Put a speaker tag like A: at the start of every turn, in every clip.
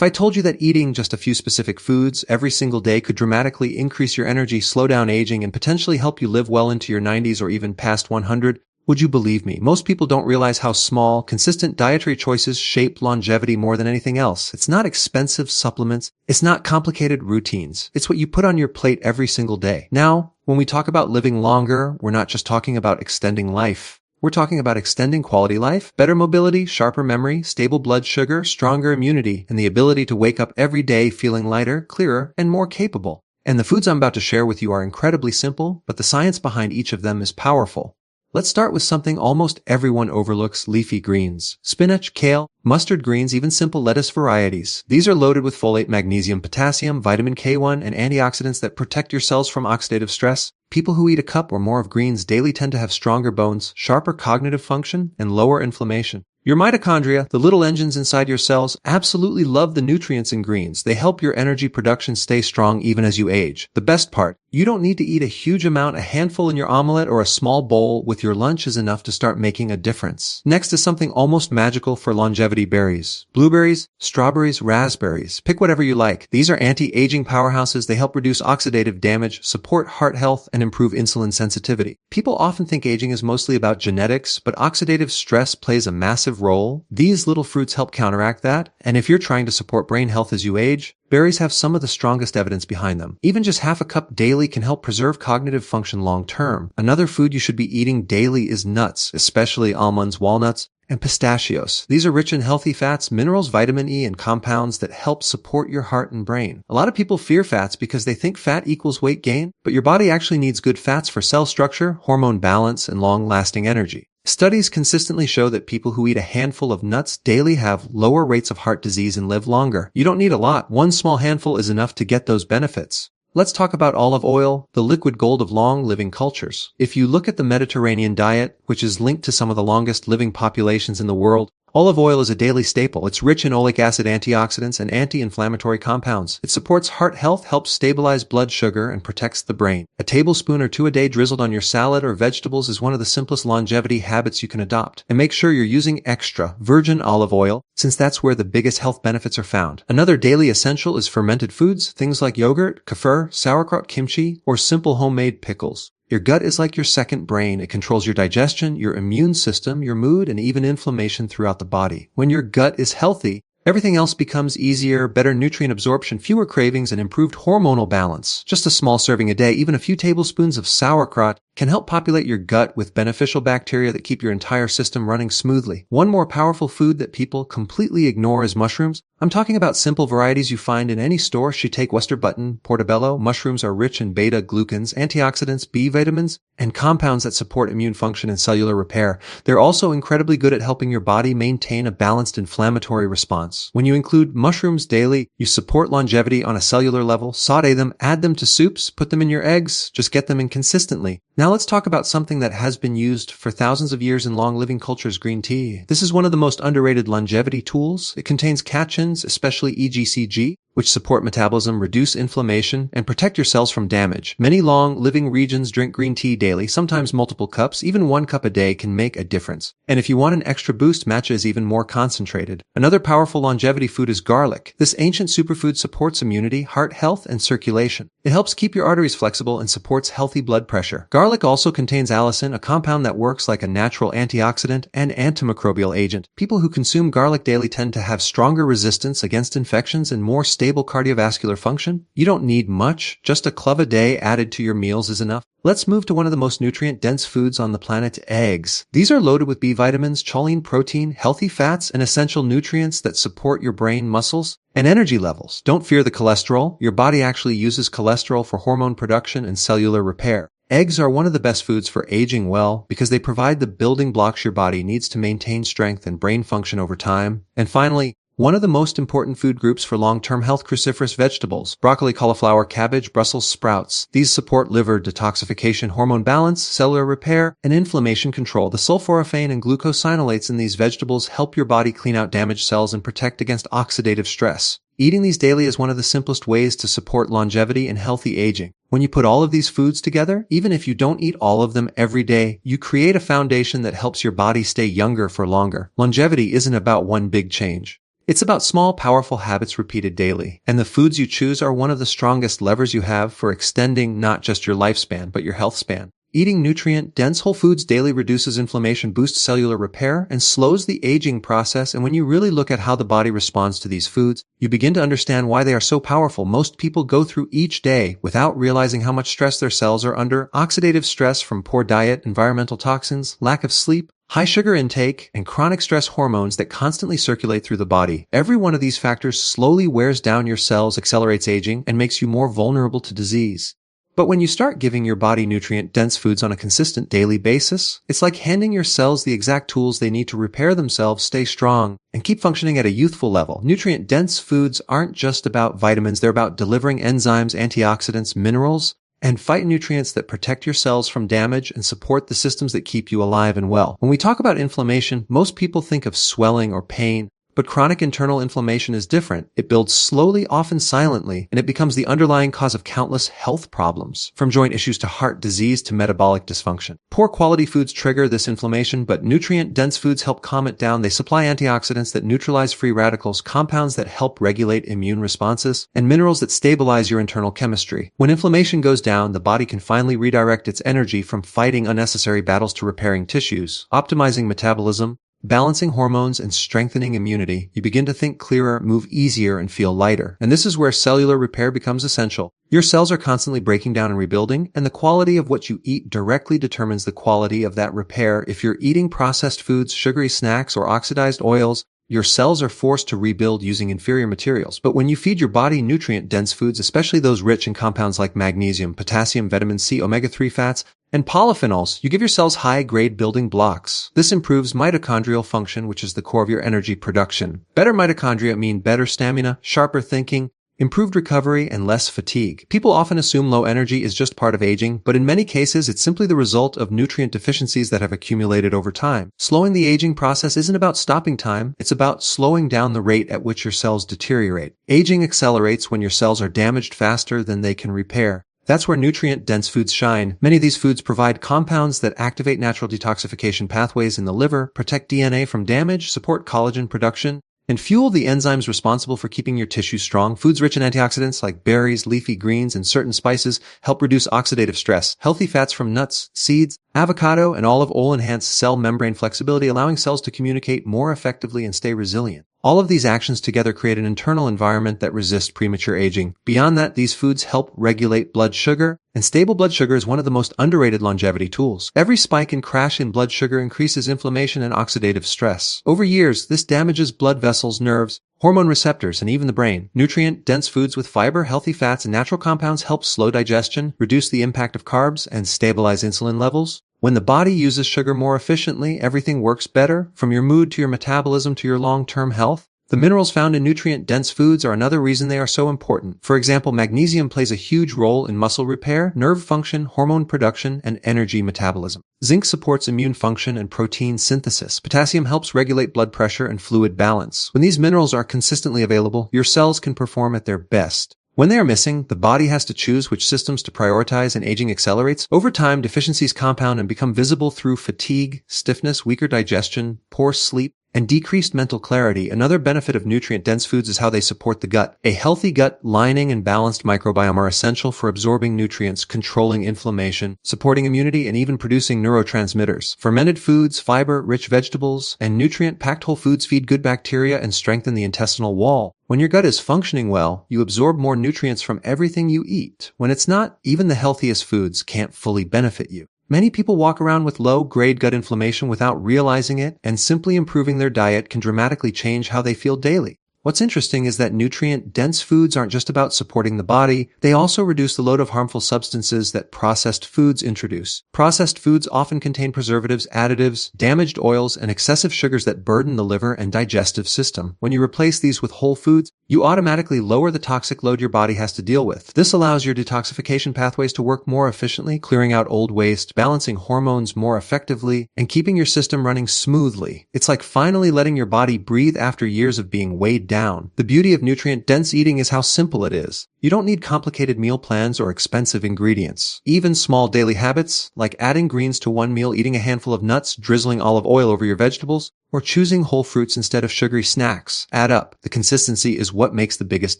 A: I told you that eating just a few specific foods every single day could dramatically increase your energy, slow down aging, and potentially help you live well into your 90s or even past 100, would you believe me? Most people don't realize how small, consistent dietary choices shape longevity more than anything else. It's not expensive supplements. It's not complicated routines. It's what you put on your plate every single day. Now, when we talk about living longer, we're not just talking about extending life. We're talking about extending quality life, better mobility, sharper memory, stable blood sugar, stronger immunity, and the ability to wake up every day feeling lighter, clearer, and more capable. And the foods I'm about to share with you are incredibly simple, but the science behind each of them is powerful. Let's start with something almost everyone overlooks: leafy greens. Spinach, kale, mustard greens, even simple lettuce varieties. These are loaded with folate, magnesium, potassium, vitamin K1, and antioxidants that protect your cells from oxidative stress. People who eat a cup or more of greens daily tend to have stronger bones, sharper cognitive function, and lower inflammation. Your mitochondria, the little engines inside your cells, absolutely love the nutrients in greens. They help your energy production stay strong even as you age. The best part, you don't need to eat a huge amount. A handful in your omelet or a small bowl with your lunch is enough to start making a difference. Next is something almost magical for longevity: berries. Blueberries, strawberries, raspberries. Pick whatever you like. These are anti-aging powerhouses. They help reduce oxidative damage, support heart health, and improve insulin sensitivity. People often think aging is mostly about genetics, but oxidative stress plays a massive role. These little fruits help counteract that, and if you're trying to support brain health as you age, berries have some of the strongest evidence behind them. Even just half a cup daily can help preserve cognitive function long term. Another food you should be eating daily is nuts, especially almonds, walnuts, and pistachios. These are rich in healthy fats, minerals, vitamin E, and compounds that help support your heart and brain. A lot of people fear fats because they think fat equals weight gain, but your body actually needs good fats for cell structure, hormone balance, and long-lasting energy. Studies consistently show that people who eat a handful of nuts daily have lower rates of heart disease and live longer. You don't need a lot. One small handful is enough to get those benefits. Let's talk about olive oil, the liquid gold of long-living cultures. If you look at the Mediterranean diet, which is linked to some of the longest living populations in the world, olive oil is a daily staple. It's rich in oleic acid, antioxidants, and anti-inflammatory compounds. It supports heart health, helps stabilize blood sugar, and protects the brain. A tablespoon or two a day drizzled on your salad or vegetables is one of the simplest longevity habits you can adopt. And make sure you're using extra virgin olive oil, since that's where the biggest health benefits are found. Another daily essential is fermented foods, things like yogurt, kefir, sauerkraut, kimchi, or simple homemade pickles. Your gut is like your second brain. It controls your digestion, your immune system, your mood, and even inflammation throughout the body. When your gut is healthy, everything else becomes easier: better nutrient absorption, fewer cravings, and improved hormonal balance. Just a small serving a day, even a few tablespoons of sauerkraut, can help populate your gut with beneficial bacteria that keep your entire system running smoothly. One more powerful food that people completely ignore is mushrooms. I'm talking about simple varieties you find in any store: shiitake, Western button, portobello. Mushrooms are rich in beta-glucans, antioxidants, B vitamins, and compounds that support immune function and cellular repair. They're also incredibly good at helping your body maintain a balanced inflammatory response. When you include mushrooms daily, you support longevity on a cellular level. Saute them, add them to soups, put them in your eggs, just get them in consistently. Now let's talk about something that has been used for thousands of years in long-living cultures: green tea. This is one of the most underrated longevity tools. It contains catechins, especially EGCG, which support metabolism, reduce inflammation, and protect your cells from damage. Many long-living regions drink green tea daily, sometimes multiple cups. Even 1 cup a day can make a difference. And if you want an extra boost, matcha is even more concentrated. Another powerful longevity food is garlic. This ancient superfood supports immunity, heart health, and circulation. It helps keep your arteries flexible and supports healthy blood pressure. Garlic also contains allicin, a compound that works like a natural antioxidant and antimicrobial agent. People who consume garlic daily tend to have stronger resistance against infections and more stable cardiovascular function. You don't need much. Just a clove a day added to your meals is enough. Let's move to one of the most nutrient-dense foods on the planet: eggs. These are loaded with B vitamins, choline, protein, healthy fats, and essential nutrients that support your brain, muscles, and energy levels. Don't fear the cholesterol. Your body actually uses cholesterol for hormone production and cellular repair. Eggs are one of the best foods for aging well because they provide the building blocks your body needs to maintain strength and brain function over time. And finally, one of the most important food groups for long-term health: cruciferous vegetables. Broccoli, cauliflower, cabbage, Brussels sprouts. These support liver detoxification, hormone balance, cellular repair, and inflammation control. The sulforaphane and glucosinolates in these vegetables help your body clean out damaged cells and protect against oxidative stress. Eating these daily is one of the simplest ways to support longevity and healthy aging. When you put all of these foods together, even if you don't eat all of them every day, you create a foundation that helps your body stay younger for longer. Longevity isn't about one big change. It's about small, powerful habits repeated daily, and the foods you choose are one of the strongest levers you have for extending not just your lifespan, but your health span. Eating nutrient-dense whole foods daily reduces inflammation, boosts cellular repair, and slows the aging process. And when you really look at how the body responds to these foods, you begin to understand why they are so powerful. Most people go through each day without realizing how much stress their cells are under. Oxidative stress from poor diet, environmental toxins, lack of sleep, high sugar intake, and chronic stress hormones that constantly circulate through the body. Every one of these factors slowly wears down your cells, accelerates aging, and makes you more vulnerable to disease. But when you start giving your body nutrient-dense foods on a consistent daily basis, it's like handing your cells the exact tools they need to repair themselves, stay strong, and keep functioning at a youthful level. Nutrient-dense foods aren't just about vitamins, they're about delivering enzymes, antioxidants, minerals, and phytonutrients that protect your cells from damage and support the systems that keep you alive and well. When we talk about inflammation, most people think of swelling or pain, but chronic internal inflammation is different. It builds slowly, often silently, and it becomes the underlying cause of countless health problems, from joint issues to heart disease to metabolic dysfunction. Poor quality foods trigger this inflammation, but nutrient-dense foods help calm it down. They supply antioxidants that neutralize free radicals, compounds that help regulate immune responses, and minerals that stabilize your internal chemistry. When inflammation goes down, the body can finally redirect its energy from fighting unnecessary battles to repairing tissues, optimizing metabolism, balancing hormones, and strengthening immunity. You begin to think clearer, move easier, and feel lighter. And this is where cellular repair becomes essential. Your cells are constantly breaking down and rebuilding, and the quality of what you eat directly determines the quality of that repair. If you're eating processed foods, sugary snacks, or oxidized oils, your cells are forced to rebuild using inferior materials. But when you feed your body nutrient-dense foods, especially those rich in compounds like magnesium, potassium, vitamin C, omega-3 fats, and polyphenols, you give your cells high-grade building blocks. This improves mitochondrial function, which is the core of your energy production. Better mitochondria mean better stamina, sharper thinking, improved recovery, and less fatigue. People often assume low energy is just part of aging, but in many cases, it's simply the result of nutrient deficiencies that have accumulated over time. Slowing the aging process isn't about stopping time, it's about slowing down the rate at which your cells deteriorate. Aging accelerates when your cells are damaged faster than they can repair. That's where nutrient-dense foods shine. Many of these foods provide compounds that activate natural detoxification pathways in the liver, protect DNA from damage, support collagen production, and fuel the enzymes responsible for keeping your tissue strong. Foods rich in antioxidants like berries, leafy greens, and certain spices help reduce oxidative stress. Healthy fats from nuts, seeds, avocado, and olive oil enhance cell membrane flexibility, allowing cells to communicate more effectively and stay resilient. All of these actions together create an internal environment that resists premature aging. Beyond that, these foods help regulate blood sugar, and stable blood sugar is one of the most underrated longevity tools. Every spike and crash in blood sugar increases inflammation and oxidative stress. Over years, this damages blood vessels, nerves, hormone receptors, and even the brain. Nutrient-dense foods with fiber, healthy fats, and natural compounds help slow digestion, reduce the impact of carbs, and stabilize insulin levels. When the body uses sugar more efficiently, everything works better, from your mood to your metabolism to your long-term health. The minerals found in nutrient-dense foods are another reason they are so important. For example, magnesium plays a huge role in muscle repair, nerve function, hormone production, and energy metabolism. Zinc supports immune function and protein synthesis. Potassium helps regulate blood pressure and fluid balance. When these minerals are consistently available, your cells can perform at their best. When they are missing, the body has to choose which systems to prioritize, and aging accelerates. Over time, deficiencies compound and become visible through fatigue, stiffness, weaker digestion, poor sleep, and decreased mental clarity. Another benefit of nutrient-dense foods is how they support the gut. A healthy gut lining and balanced microbiome are essential for absorbing nutrients, controlling inflammation, supporting immunity, and even producing neurotransmitters. Fermented foods, fiber-rich vegetables, and nutrient-packed whole foods feed good bacteria and strengthen the intestinal wall. When your gut is functioning well, you absorb more nutrients from everything you eat. When it's not, even the healthiest foods can't fully benefit you. Many people walk around with low-grade gut inflammation without realizing it, and simply improving their diet can dramatically change how they feel daily. What's interesting is that nutrient-dense foods aren't just about supporting the body, they also reduce the load of harmful substances that processed foods introduce. Processed foods often contain preservatives, additives, damaged oils, and excessive sugars that burden the liver and digestive system. When you replace these with whole foods, you automatically lower the toxic load your body has to deal with. This allows your detoxification pathways to work more efficiently, clearing out old waste, balancing hormones more effectively, and keeping your system running smoothly. It's like finally letting your body breathe after years of being weighed down. The beauty of nutrient-dense eating is how simple it is. You don't need complicated meal plans or expensive ingredients. Even small daily habits, like adding greens to one meal, eating a handful of nuts, drizzling olive oil over your vegetables, or choosing whole fruits instead of sugary snacks add up. The consistency is what makes the biggest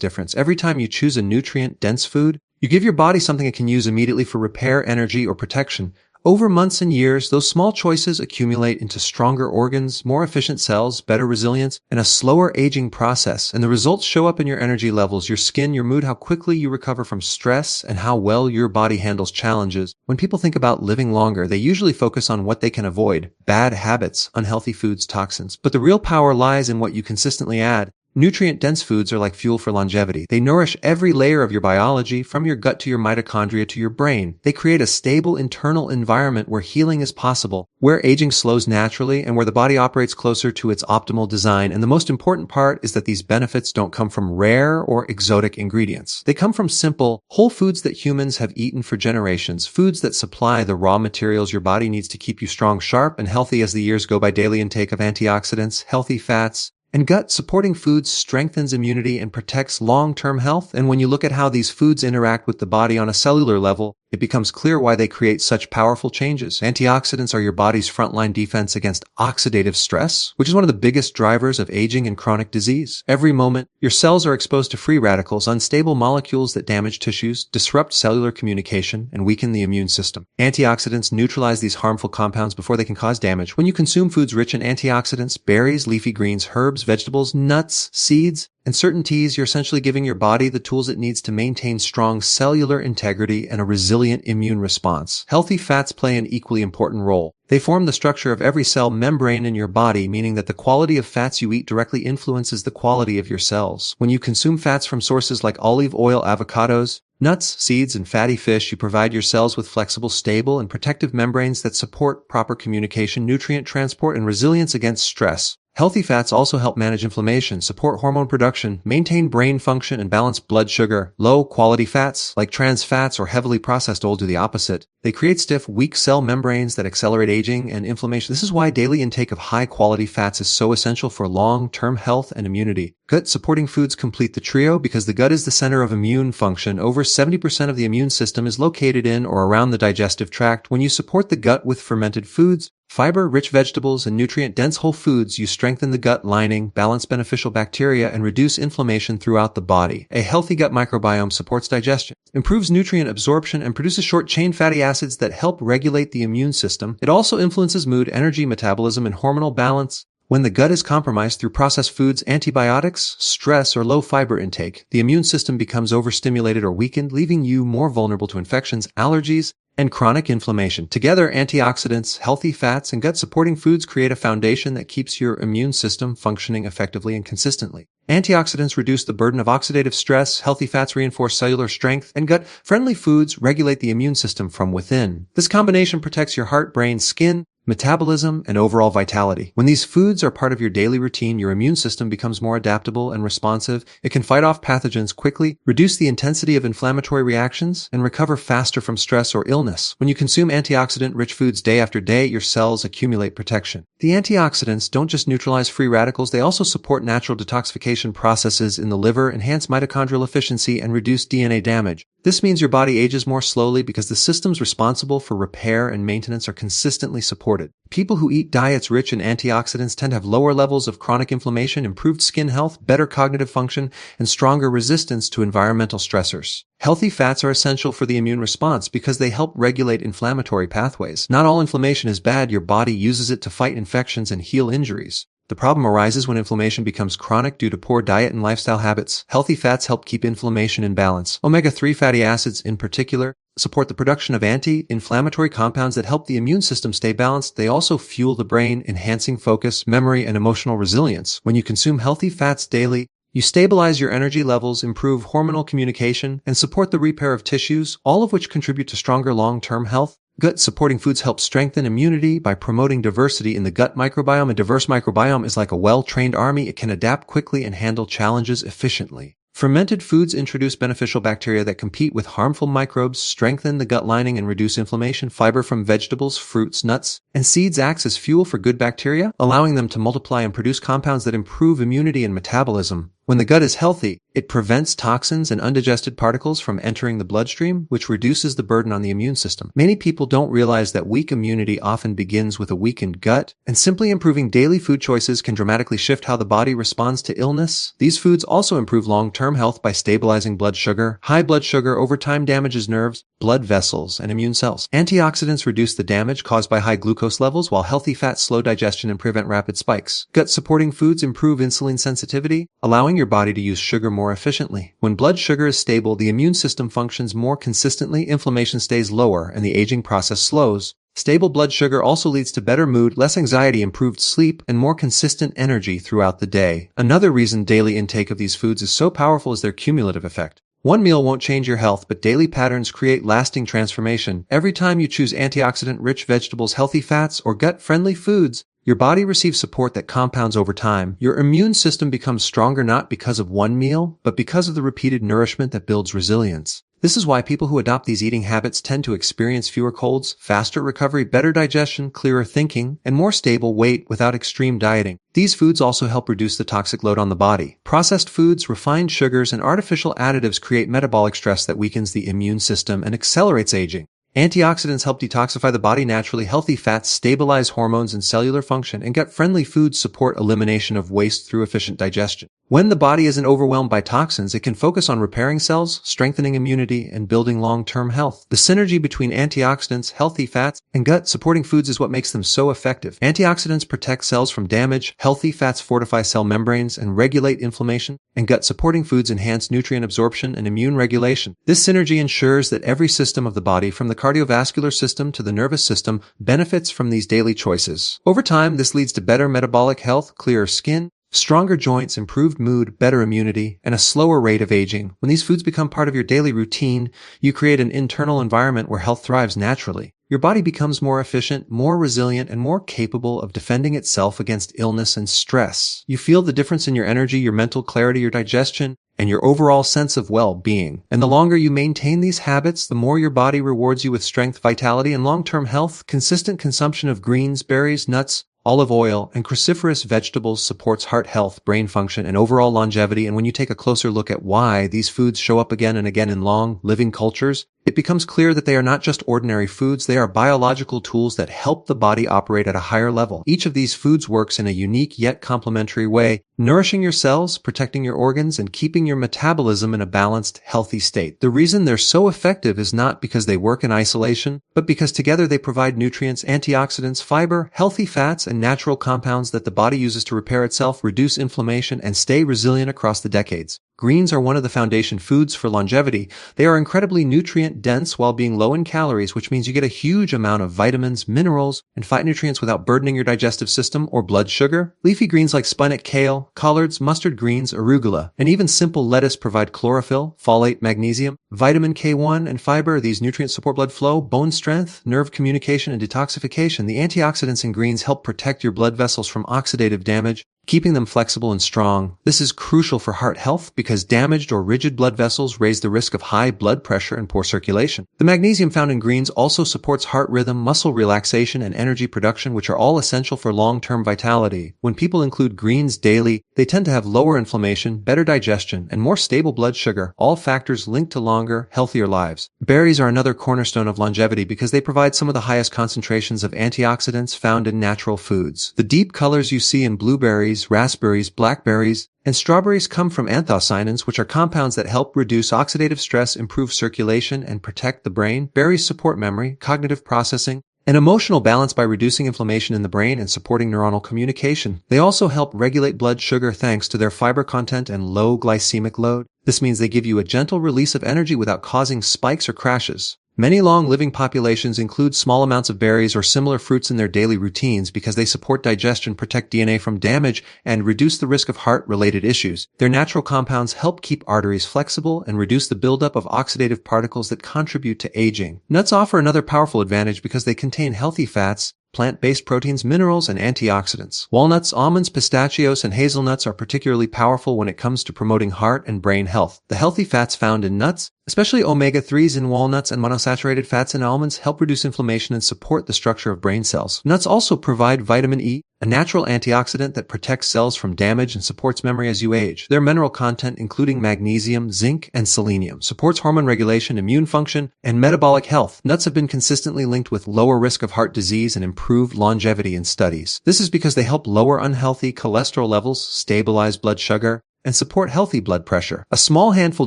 A: difference. Every time you choose a nutrient-dense food, you give your body something it can use immediately for repair, energy, or protection. Over months and years, those small choices accumulate into stronger organs, more efficient cells, better resilience, and a slower aging process. And the results show up in your energy levels, your skin, your mood, how quickly you recover from stress, and how well your body handles challenges. When people think about living longer, they usually focus on what they can avoid: bad habits, unhealthy foods, toxins. But the real power lies in what you consistently add. Nutrient-dense foods are like fuel for longevity. They nourish every layer of your biology, from your gut to your mitochondria to your brain. They create a stable internal environment where healing is possible, where aging slows naturally, and where the body operates closer to its optimal design. And the most important part is that these benefits don't come from rare or exotic ingredients. They come from simple, whole foods that humans have eaten for generations, foods that supply the raw materials your body needs to keep you strong, sharp, and healthy as the years go by. Daily intake of antioxidants, healthy fats, and gut-supporting foods strengthens immunity and protects long-term health. And when you look at how these foods interact with the body on a cellular level, it becomes clear why they create such powerful changes. Antioxidants are your body's frontline defense against oxidative stress, which is one of the biggest drivers of aging and chronic disease. Every moment, your cells are exposed to free radicals, unstable molecules that damage tissues, disrupt cellular communication, and weaken the immune system. Antioxidants neutralize these harmful compounds before they can cause damage. When you consume foods rich in antioxidants, berries, leafy greens, herbs, vegetables, nuts, seeds, and certain teas, you're essentially giving your body the tools it needs to maintain strong cellular integrity and a resilient immune response. Healthy fats play an equally important role. They form the structure of every cell membrane in your body, meaning that the quality of fats you eat directly influences the quality of your cells. When you consume fats from sources like olive oil, avocados, nuts, seeds, and fatty fish, you provide your cells with flexible, stable, and protective membranes that support proper communication, nutrient transport, and resilience against stress. Healthy fats also help manage inflammation, support hormone production, maintain brain function, and balance blood sugar. Low-quality fats, like trans fats or heavily processed oil, do the opposite. They create stiff, weak cell membranes that accelerate aging and inflammation. This is why daily intake of high-quality fats is so essential for long-term health and immunity. Gut-supporting foods complete the trio because the gut is the center of immune function. Over 70% of the immune system is located in or around the digestive tract. When you support the gut with fermented foods, fiber-rich vegetables, and nutrient-dense whole foods, you strengthen the gut lining, balance beneficial bacteria, and reduce inflammation throughout the body. A healthy gut microbiome supports digestion, improves nutrient absorption, and produces short-chain fatty acids that help regulate the immune system. It also influences mood, energy, metabolism, and hormonal balance. When the gut is compromised through processed foods, antibiotics, stress, or low fiber intake, the immune system becomes overstimulated or weakened, leaving you more vulnerable to infections, allergies, and chronic inflammation. Together, antioxidants, healthy fats, and gut-supporting foods create a foundation that keeps your immune system functioning effectively and consistently. Antioxidants reduce the burden of oxidative stress, healthy fats reinforce cellular strength, and gut-friendly foods regulate the immune system from within. This combination protects your heart, brain, skin, metabolism, and overall vitality. When these foods are part of your daily routine, your immune system becomes more adaptable and responsive. It can fight off pathogens quickly, reduce the intensity of inflammatory reactions, and recover faster from stress or illness. When you consume antioxidant-rich foods day after day, your cells accumulate protection. The antioxidants don't just neutralize free radicals, they also support natural detoxification processes in the liver, enhance mitochondrial efficiency, and reduce DNA damage. This means your body ages more slowly because the systems responsible for repair and maintenance are consistently supported. People who eat diets rich in antioxidants tend to have lower levels of chronic inflammation, improved skin health, better cognitive function, and stronger resistance to environmental stressors. Healthy fats are essential for the immune response because they help regulate inflammatory pathways. Not all inflammation is bad. Your body uses it to fight infections and heal injuries. The problem arises when inflammation becomes chronic due to poor diet and lifestyle habits. Healthy fats help keep inflammation in balance. Omega-3 fatty acids, in particular, support the production of anti-inflammatory compounds that help the immune system stay balanced. They also fuel the brain, enhancing focus, memory, and emotional resilience. When you consume healthy fats daily, you stabilize your energy levels, improve hormonal communication, and support the repair of tissues, all of which contribute to stronger long-term health. Gut-supporting foods help strengthen immunity by promoting diversity in the gut microbiome. A diverse microbiome is like a well-trained army. It can adapt quickly and handle challenges efficiently. Fermented foods introduce beneficial bacteria that compete with harmful microbes, strengthen the gut lining, and reduce inflammation. Fiber from vegetables, fruits, nuts, and seeds acts as fuel for good bacteria, allowing them to multiply and produce compounds that improve immunity and metabolism. When the gut is healthy, It prevents toxins and undigested particles from entering the bloodstream, which reduces the burden on the immune system. Many people don't realize that weak immunity often begins with a weakened gut, and simply improving daily food choices can dramatically shift how the body responds to illness. These foods also improve long-term health by stabilizing blood sugar. High blood sugar over time damages nerves, blood vessels, and immune cells. Antioxidants reduce the damage caused by high glucose levels, while healthy fats slow digestion and prevent rapid spikes. Gut-supporting foods improve insulin sensitivity, allowing your body to use sugar more efficiently. When blood sugar is stable, the immune system functions more consistently, inflammation stays lower, and the aging process slows. Stable blood sugar also leads to better mood, less anxiety, improved sleep, and more consistent energy throughout the day. Another reason daily intake of these foods is so powerful is their cumulative effect. One meal won't change your health, but daily patterns create lasting transformation. Every time you choose antioxidant-rich vegetables, healthy fats, or gut-friendly foods, your body receives support that compounds over time. Your immune system becomes stronger not because of one meal, but because of the repeated nourishment that builds resilience. This is why people who adopt these eating habits tend to experience fewer colds, faster recovery, better digestion, clearer thinking, and more stable weight without extreme dieting. These foods also help reduce the toxic load on the body. Processed foods, refined sugars, and artificial additives create metabolic stress that weakens the immune system and accelerates aging. Antioxidants help detoxify the body naturally, healthy fats stabilize hormones and cellular function, and gut-friendly foods support elimination of waste through efficient digestion. When the body isn't overwhelmed by toxins, it can focus on repairing cells, strengthening immunity, and building long-term health. The synergy between antioxidants, healthy fats, and gut-supporting foods is what makes them so effective. Antioxidants protect cells from damage, healthy fats fortify cell membranes and regulate inflammation, and gut-supporting foods enhance nutrient absorption and immune regulation. This synergy ensures that every system of the body, from the cardiovascular system to the nervous system, benefits from these daily choices. Over time, this leads to better metabolic health, clearer skin, stronger joints, improved mood, better immunity, and a slower rate of aging. When these foods become part of your daily routine, you create an internal environment where health thrives naturally. Your body becomes more efficient, more resilient, and more capable of defending itself against illness and stress. You feel the difference in your energy, your mental clarity, your digestion, and your overall sense of well-being. And the longer you maintain these habits, the more your body rewards you with strength, vitality, and long-term health. Consistent consumption of greens, berries, nuts, olive oil, and cruciferous vegetables supports heart health, brain function, and overall longevity. And when you take a closer look at why these foods show up again and again in long, living cultures, it becomes clear that they are not just ordinary foods, they are biological tools that help the body operate at a higher level. Each of these foods works in a unique yet complementary way, nourishing your cells, protecting your organs, and keeping your metabolism in a balanced, healthy state. The reason they're so effective is not because they work in isolation, but because together they provide nutrients, antioxidants, fiber, healthy fats, and natural compounds that the body uses to repair itself, reduce inflammation, and stay resilient across the decades. Greens are one of the foundation foods for longevity. They are incredibly nutrient-dense while being low in calories, which means you get a huge amount of vitamins, minerals, and phytonutrients without burdening your digestive system or blood sugar. Leafy greens like spinach, kale, collards, mustard greens, arugula, and even simple lettuce provide chlorophyll, folate, magnesium, vitamin K1, and fiber. These nutrients support blood flow, bone strength, nerve communication, and detoxification. The antioxidants in greens help protect your blood vessels from oxidative damage, keeping them flexible and strong. This is crucial for heart health because damaged or rigid blood vessels raise the risk of high blood pressure and poor circulation. The magnesium found in greens also supports heart rhythm, muscle relaxation, and energy production, which are all essential for long-term vitality. When people include greens daily, they tend to have lower inflammation, better digestion, and more stable blood sugar, all factors linked to longer, healthier lives. Berries are another cornerstone of longevity because they provide some of the highest concentrations of antioxidants found in natural foods. The deep colors you see in blueberries, raspberries, blackberries, and strawberries come from anthocyanins, which are compounds that help reduce oxidative stress, improve circulation, and protect the brain. Berries support memory, cognitive processing, and emotional balance by reducing inflammation in the brain and supporting neuronal communication. They also help regulate blood sugar thanks to their fiber content and low glycemic load. This means they give you a gentle release of energy without causing spikes or crashes. Many long-living populations include small amounts of berries or similar fruits in their daily routines because they support digestion, protect DNA from damage, and reduce the risk of heart-related issues. Their natural compounds help keep arteries flexible and reduce the buildup of oxidative particles that contribute to aging. Nuts offer another powerful advantage because they contain healthy fats, plant-based proteins, minerals, and antioxidants. Walnuts, almonds, pistachios, and hazelnuts are particularly powerful when it comes to promoting heart and brain health. The healthy fats found in nuts, Especially omega-3s in walnuts and monosaturated fats in almonds help reduce inflammation and support the structure of brain cells. Nuts also provide vitamin E, a natural antioxidant that protects cells from damage and supports memory as you age. Their mineral content, including magnesium, zinc, and selenium, supports hormone regulation, immune function, and metabolic health. Nuts have been consistently linked with lower risk of heart disease and improved longevity in studies. This is because they help lower unhealthy cholesterol levels, stabilize blood sugar, and support healthy blood pressure. A small handful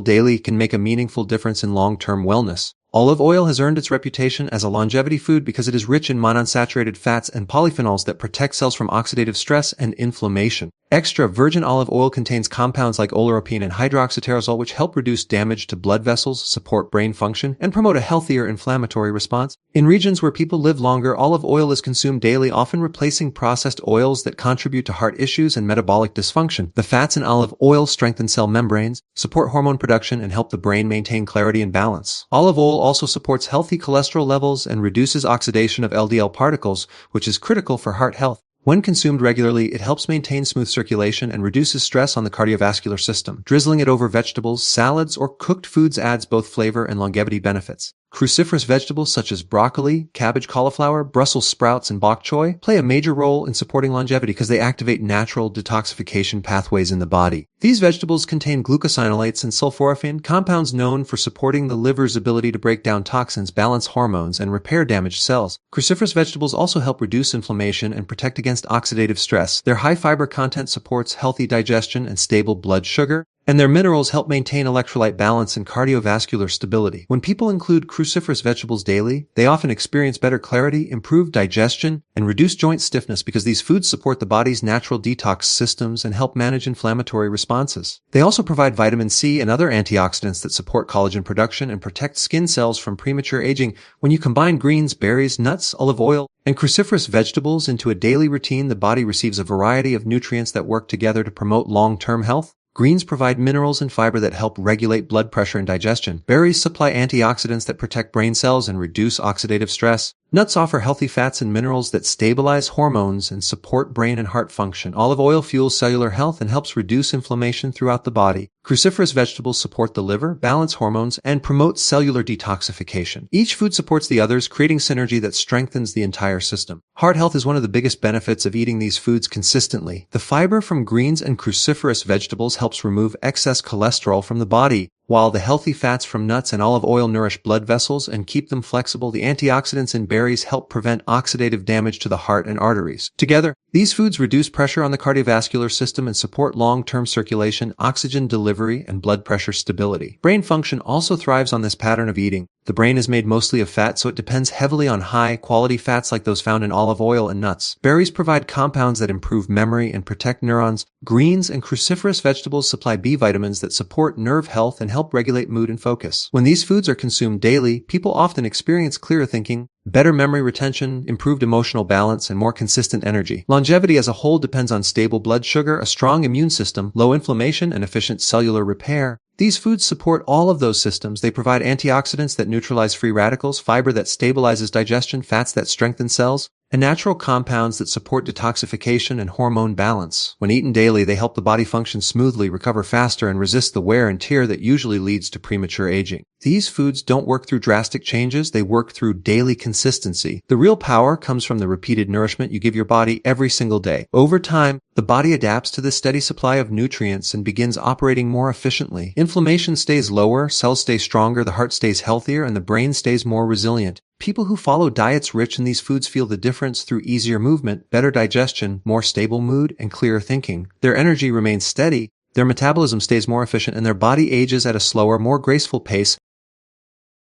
A: daily can make a meaningful difference in long-term wellness. Olive oil has earned its reputation as a longevity food because it is rich in monounsaturated fats and polyphenols that protect cells from oxidative stress and inflammation. Extra virgin olive oil contains compounds like oleuropein and hydroxytyrosol which help reduce damage to blood vessels, support brain function, and promote a healthier inflammatory response. In regions where people live longer, olive oil is consumed daily, often replacing processed oils that contribute to heart issues and metabolic dysfunction. The fats in olive oil strengthen cell membranes, support hormone production, and help the brain maintain clarity and balance. Olive oil also supports healthy cholesterol levels and reduces oxidation of LDL particles, which is critical for heart health. When consumed regularly, it helps maintain smooth circulation and reduces stress on the cardiovascular system. Drizzling it over vegetables, salads, or cooked foods adds both flavor and longevity benefits. Cruciferous vegetables such as broccoli, cabbage, cauliflower, Brussels sprouts, and bok choy play a major role in supporting longevity because they activate natural detoxification pathways in the body. These vegetables contain glucosinolates and sulforaphane, compounds known for supporting the liver's ability to break down toxins, balance hormones, and repair damaged cells. Cruciferous vegetables also help reduce inflammation and protect against oxidative stress. Their high fiber content supports healthy digestion and stable blood sugar, and their minerals help maintain electrolyte balance and cardiovascular stability. When people include cruciferous vegetables daily, they often experience better clarity, improved digestion, and reduced joint stiffness because these foods support the body's natural detox systems and help manage inflammatory responses. They also provide vitamin C and other antioxidants that support collagen production and protect skin cells from premature aging. When you combine greens, berries, nuts, olive oil, and cruciferous vegetables into a daily routine, the body receives a variety of nutrients that work together to promote long-term health. Greens provide minerals and fiber that help regulate blood pressure and digestion. Berries supply antioxidants that protect brain cells and reduce oxidative stress. Nuts offer healthy fats and minerals that stabilize hormones and support brain and heart function. Olive oil fuels cellular health and helps reduce inflammation throughout the body. Cruciferous vegetables support the liver, balance hormones, and promote cellular detoxification. Each food supports the others, creating synergy that strengthens the entire system. Heart health is one of the biggest benefits of eating these foods consistently. The fiber from greens and cruciferous vegetables helps remove excess cholesterol from the body, while the healthy fats from nuts and olive oil nourish blood vessels and keep them flexible. The antioxidants in berries help prevent oxidative damage to the heart and arteries. Together, these foods reduce pressure on the cardiovascular system and support long-term circulation, oxygen delivery, and blood pressure stability. Brain function also thrives on this pattern of eating. The brain is made mostly of fat, so it depends heavily on high-quality fats like those found in olive oil and nuts. Berries provide compounds that improve memory and protect neurons. Greens and cruciferous vegetables supply B vitamins that support nerve health and help regulate mood and focus. When these foods are consumed daily, people often experience clearer thinking, better memory retention, improved emotional balance, and more consistent energy. Longevity as a whole depends on stable blood sugar, a strong immune system, low inflammation, and efficient cellular repair. These foods support all of those systems. They provide antioxidants that neutralize free radicals, fiber that stabilizes digestion, fats that strengthen cells, and natural compounds that support detoxification and hormone balance. When eaten daily, they help the body function smoothly, recover faster, and resist the wear and tear that usually leads to premature aging. These foods don't work through drastic changes, they work through daily consistency. The real power comes from the repeated nourishment you give your body every single day. Over time, the body adapts to this steady supply of nutrients and begins operating more efficiently. Inflammation stays lower, cells stay stronger, the heart stays healthier, and the brain stays more resilient. People who follow diets rich in these foods feel the difference through easier movement, better digestion, more stable mood, and clearer thinking. Their energy remains steady, their metabolism stays more efficient, and their body ages at a slower, more graceful pace.